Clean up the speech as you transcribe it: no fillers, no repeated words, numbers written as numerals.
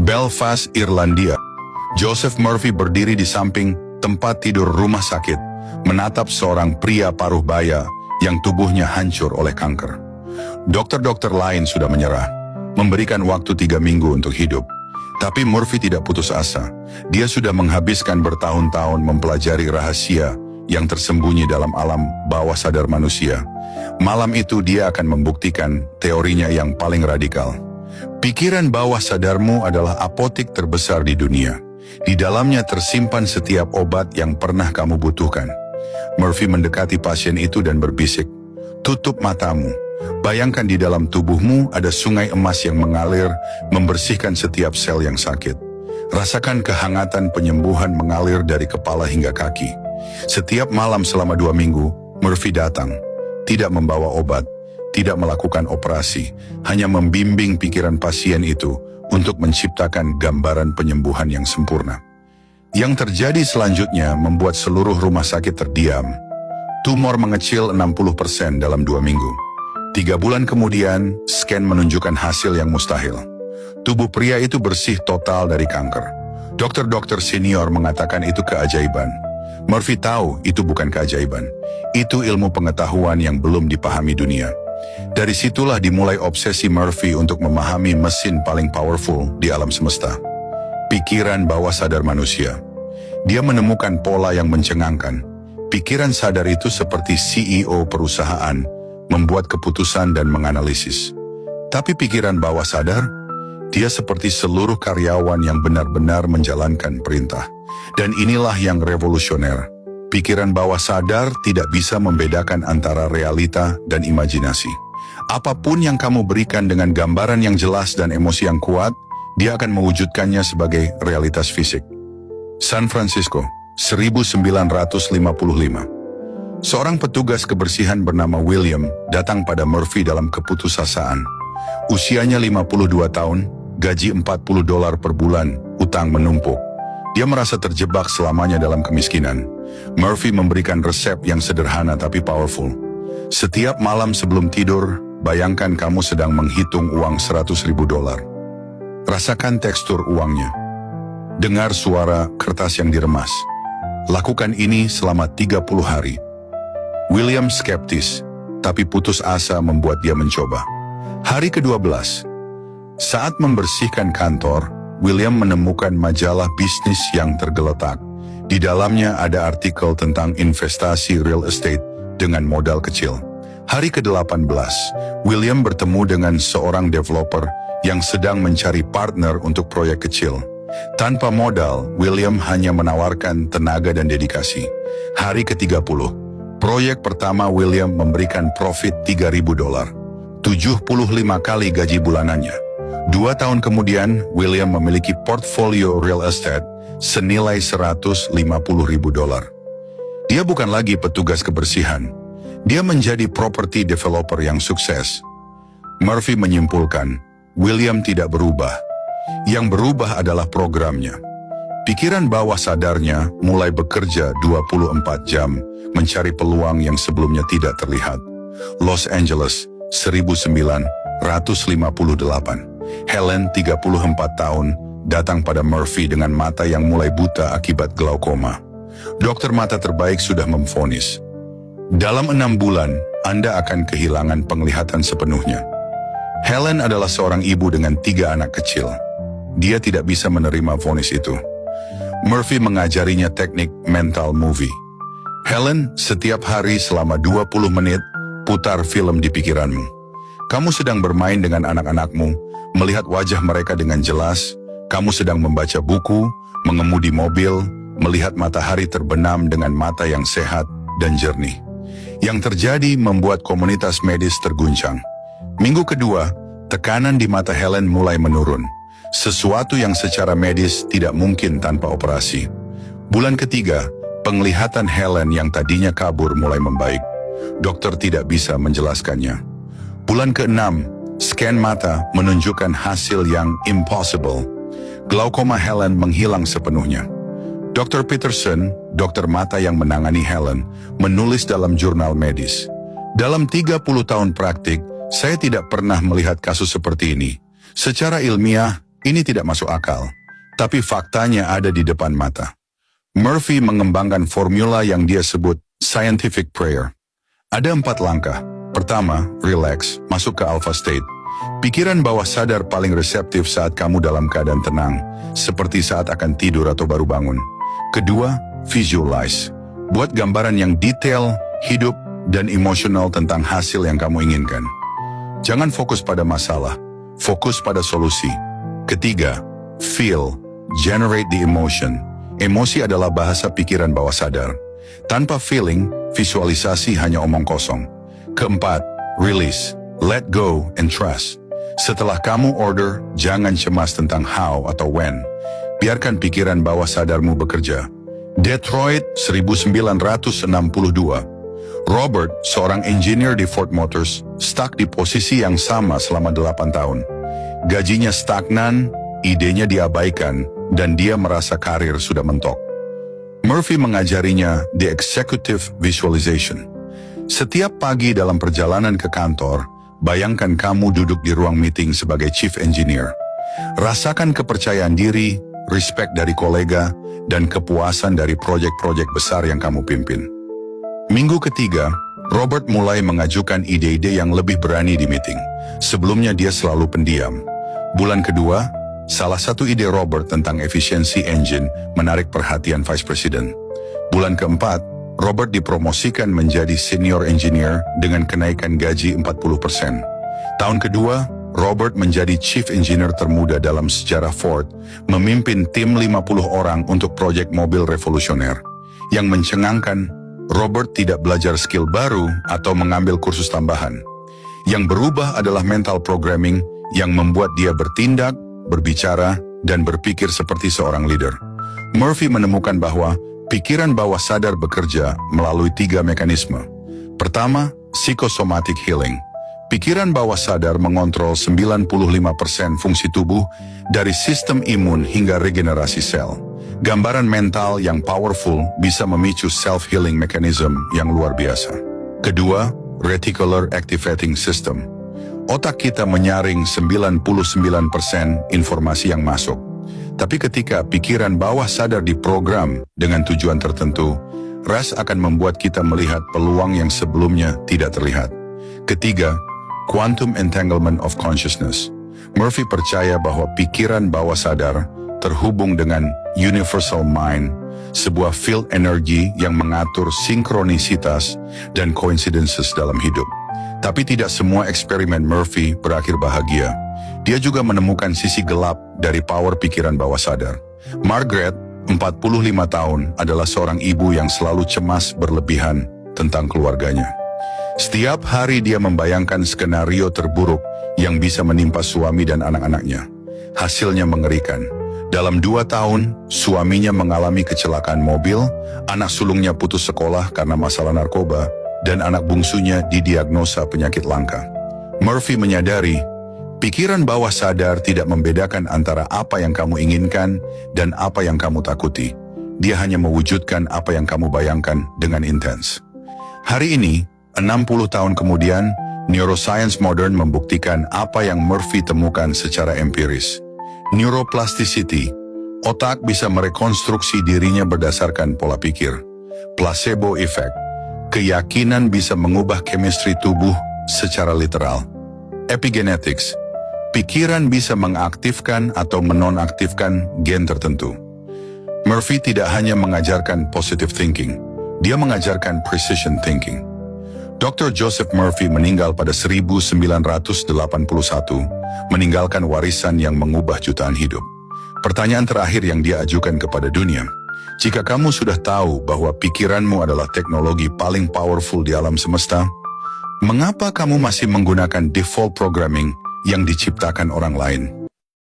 Belfast, Irlandia. Joseph Murphy berdiri di samping tempat tidur rumah sakit, menatap seorang pria paruh baya yang tubuhnya hancur oleh kanker. Dokter-dokter lain sudah menyerah, memberikan waktu 3 minggu untuk hidup. Tapi Murphy tidak putus asa. Dia sudah menghabiskan bertahun-tahun mempelajari rahasia yang tersembunyi dalam alam bawah sadar manusia. Malam itu dia akan membuktikan teorinya yang paling radikal. Pikiran bawah sadarmu adalah apotik terbesar di dunia. Di dalamnya tersimpan setiap obat yang pernah kamu butuhkan. Murphy mendekati pasien itu dan berbisik, "Tutup matamu. Bayangkan di dalam tubuhmu ada sungai emas yang mengalir, membersihkan setiap sel yang sakit. Rasakan kehangatan penyembuhan mengalir dari kepala hingga kaki." Setiap malam selama 2 minggu, Murphy datang. Tidak membawa obat, tidak melakukan operasi, hanya membimbing pikiran pasien itu untuk menciptakan gambaran penyembuhan yang sempurna. Yang terjadi selanjutnya membuat seluruh rumah sakit terdiam. Tumor mengecil 60% dalam 2 minggu. 3 bulan kemudian, scan menunjukkan hasil yang mustahil. Tubuh pria itu bersih total dari kanker. Dokter-dokter senior mengatakan itu keajaiban. Murphy tahu itu bukan keajaiban. Itu ilmu pengetahuan yang belum dipahami dunia. Dari situlah dimulai obsesi Murphy untuk memahami mesin paling powerful di alam semesta. Pikiran bawah sadar manusia. Dia menemukan pola yang mencengangkan. Pikiran sadar itu seperti CEO perusahaan, membuat keputusan dan menganalisis. Tapi pikiran bawah sadar, dia seperti seluruh karyawan yang benar-benar menjalankan perintah. Dan inilah yang revolusioner. Pikiran bawah sadar tidak bisa membedakan antara realita dan imajinasi. Apapun yang kamu berikan dengan gambaran yang jelas dan emosi yang kuat, dia akan mewujudkannya sebagai realitas fisik. San Francisco, 1955. Seorang petugas kebersihan bernama William datang pada Murphy dalam keputusasaan. Usianya 52 tahun, gaji $40 per bulan, utang menumpuk. Dia merasa terjebak selamanya dalam kemiskinan. Murphy memberikan resep yang sederhana tapi powerful. Setiap malam sebelum tidur, bayangkan kamu sedang menghitung uang $100.000. Rasakan tekstur uangnya. Dengar suara kertas yang diremas. Lakukan ini selama 30 hari. William skeptis, tapi putus asa membuat dia mencoba. Hari ke-12. Saat membersihkan kantor, William menemukan majalah bisnis yang tergeletak. Di dalamnya ada artikel tentang investasi real estate dengan modal kecil. Hari ke-18, William bertemu dengan seorang developer yang sedang mencari partner untuk proyek kecil. Tanpa modal, William hanya menawarkan tenaga dan dedikasi. Hari ke-30, proyek pertama William memberikan profit $3.000, 75 kali gaji bulanannya. 2 tahun kemudian, William memiliki portfolio real estate senilai $150.000. Dia bukan lagi petugas kebersihan. Dia menjadi property developer yang sukses. Murphy menyimpulkan, William tidak berubah. Yang berubah adalah programnya. Pikiran bawah sadarnya mulai bekerja 24 jam, mencari peluang yang sebelumnya tidak terlihat. Los Angeles, 1958. Helen, 34 tahun, datang pada Murphy dengan mata yang mulai buta akibat glaukoma. Dokter mata terbaik sudah memvonis, dalam 6 bulan, Anda akan kehilangan penglihatan sepenuhnya. Helen adalah seorang ibu dengan 3 anak kecil. Dia tidak bisa menerima vonis itu. Murphy mengajarinya teknik mental movie. Helen, setiap hari selama 20 menit, putar film di pikiranmu. Kamu sedang bermain dengan anak-anakmu, melihat wajah mereka dengan jelas. Kamu sedang membaca buku, mengemudi mobil, melihat matahari terbenam dengan mata yang sehat dan jernih. Yang terjadi membuat komunitas medis terguncang. Minggu kedua, tekanan di mata Helen mulai menurun. Sesuatu yang secara medis tidak mungkin tanpa operasi. Bulan ketiga, penglihatan Helen yang tadinya kabur mulai membaik. Dokter tidak bisa menjelaskannya. Bulan ke-6, scan mata menunjukkan hasil yang impossible. Glaukoma Helen menghilang sepenuhnya. Dr. Peterson, dokter mata yang menangani Helen, menulis dalam jurnal medis. Dalam 30 tahun praktik, saya tidak pernah melihat kasus seperti ini. Secara ilmiah, Ini tidak masuk akal, tapi faktanya ada di depan mata. Murphy mengembangkan formula yang dia sebut scientific prayer. Ada 4 langkah. Pertama, relax, masuk ke alpha state. Pikiran bawah sadar paling reseptif saat kamu dalam keadaan tenang, seperti saat akan tidur atau baru bangun. Kedua, visualize. Buat gambaran yang detail, hidup, dan emosional tentang hasil yang kamu inginkan. Jangan fokus pada masalah, fokus pada solusi. Ketiga, feel, generate the emotion. Emosi adalah bahasa pikiran bawah sadar. Tanpa feeling, visualisasi hanya omong kosong. Keempat, release, let go and trust. Setelah kamu order, jangan cemas tentang how atau when. Biarkan pikiran bawah sadarmu bekerja. Detroit 1962. Robert, seorang engineer di Ford Motors, stuck di posisi yang sama selama 8 tahun. Gajinya stagnan, idenya diabaikan, dan dia merasa karir sudah mentok. Murphy mengajarinya the executive visualization. Setiap pagi dalam perjalanan ke kantor, bayangkan kamu duduk di ruang meeting sebagai chief engineer. Rasakan kepercayaan diri, respect dari kolega, dan kepuasan dari proyek-proyek besar yang kamu pimpin. Minggu ketiga, Robert mulai mengajukan ide-ide yang lebih berani di meeting. Sebelumnya dia selalu pendiam. Bulan kedua, salah satu ide Robert tentang efisiensi engine menarik perhatian Vice President. Bulan keempat, Robert dipromosikan menjadi senior engineer dengan kenaikan gaji 40%. Tahun kedua, Robert menjadi chief engineer termuda dalam sejarah Ford, memimpin tim 50 orang untuk proyek mobil revolusioner. Yang mencengangkan, Robert tidak belajar skill baru atau mengambil kursus tambahan. Yang berubah adalah mental programming yang membuat dia bertindak, berbicara, dan berpikir seperti seorang leader. Murphy menemukan bahwa pikiran bawah sadar bekerja melalui 3 mekanisme. Pertama, psychosomatic healing. Pikiran bawah sadar mengontrol 95% fungsi tubuh dari sistem imun hingga regenerasi sel. Gambaran mental yang powerful bisa memicu self-healing mechanism yang luar biasa. Kedua, reticular activating system. Otak kita menyaring 99% informasi yang masuk. Tapi ketika pikiran bawah sadar diprogram dengan tujuan tertentu, RAS akan membuat kita melihat peluang yang sebelumnya tidak terlihat. Ketiga, quantum entanglement of consciousness. Murphy percaya bahwa pikiran bawah sadar terhubung dengan universal mind, sebuah field energy yang mengatur sinkronisitas dan coincidences dalam hidup. Tapi tidak semua eksperimen Murphy berakhir bahagia. Dia juga menemukan sisi gelap dari power pikiran bawah sadar. Margaret, 45 tahun, adalah seorang ibu yang selalu cemas berlebihan tentang keluarganya. Setiap hari dia membayangkan skenario terburuk yang bisa menimpa suami dan anak-anaknya. Hasilnya mengerikan. Dalam 2 tahun, suaminya mengalami kecelakaan mobil, anak sulungnya putus sekolah karena masalah narkoba, dan anak bungsunya didiagnosa penyakit langka. Murphy menyadari, pikiran bawah sadar tidak membedakan antara apa yang kamu inginkan dan apa yang kamu takuti. Dia hanya mewujudkan apa yang kamu bayangkan dengan intens. Hari ini, 60 tahun kemudian, neuroscience modern membuktikan apa yang Murphy temukan secara empiris. Neuroplasticity, otak bisa merekonstruksi dirinya berdasarkan pola pikir. Placebo effect, keyakinan bisa mengubah chemistry tubuh secara literal. Epigenetics, pikiran bisa mengaktifkan atau menonaktifkan gen tertentu. Murphy tidak hanya mengajarkan positive thinking, dia mengajarkan precision thinking. Dr. Joseph Murphy meninggal pada 1981, meninggalkan warisan yang mengubah jutaan hidup. Pertanyaan terakhir yang dia ajukan kepada dunia, jika kamu sudah tahu bahwa pikiranmu adalah teknologi paling powerful di alam semesta, mengapa kamu masih menggunakan default programming yang diciptakan orang lain?